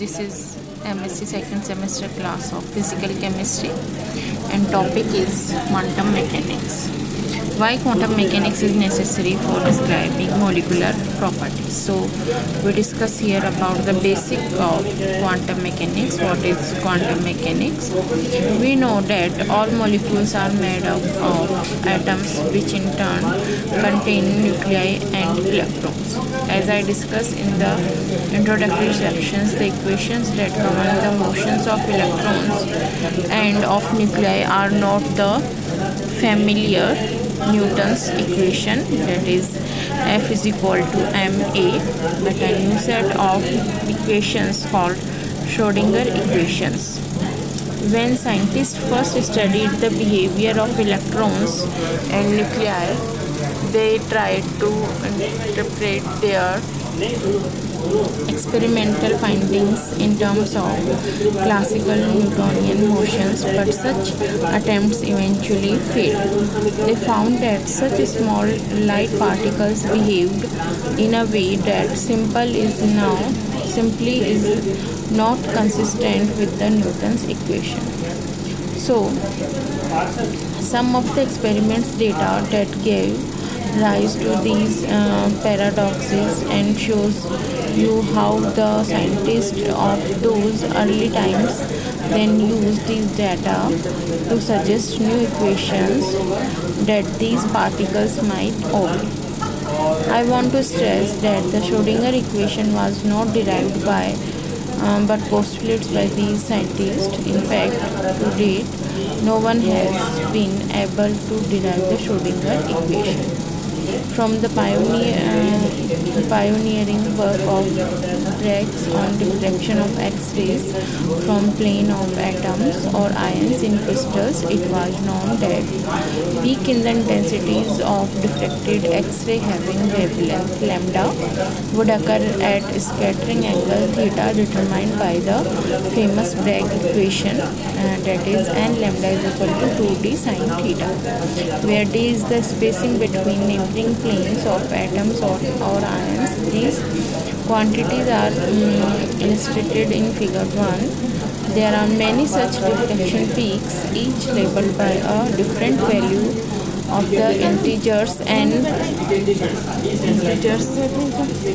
This is MSc second semester class of physical chemistry and topic is quantum mechanics. Why quantum mechanics is necessary for describing molecular properties. So we discuss here about the basic of quantum mechanics. What is quantum mechanics? We know that all molecules are made up of atoms which in turn contain nuclei and electrons. As I discussed in the introductory sections, the equations that govern the motions of electrons and of nuclei are not the familiar Newton's equation, that is F is equal to ma, but a new set of equations called Schrdinger equations. When scientists first studied the behavior of electrons and nuclei, they tried to interpret their experimental findings in terms of classical Newtonian motions, but such attempts eventually failed. They found that such small light particles behaved in a way that simply is not consistent with the Newton's equation. So, some of the experiments data that gave rise to these paradoxes and shows you how the scientists of those early times then used these data to suggest new equations that these particles might obey. I want to stress that the Schrodinger equation was not derived by but postulates by these scientists. In fact, to date, no one has been able to derive the Schrodinger equation. From the pioneering work of Braggs on diffraction of X-rays from plane of atoms or ions in crystals, it was known that peak in the intensities of diffracted X-ray having wavelength lambda would occur at scattering angle theta determined by the famous Bragg equation, that is n lambda is equal to 2d sine theta, where d is the spacing between neighboring planes of atoms or ions. These quantities are illustrated in figure 1. There are many such diffraction peaks, each labeled by a different value of the integers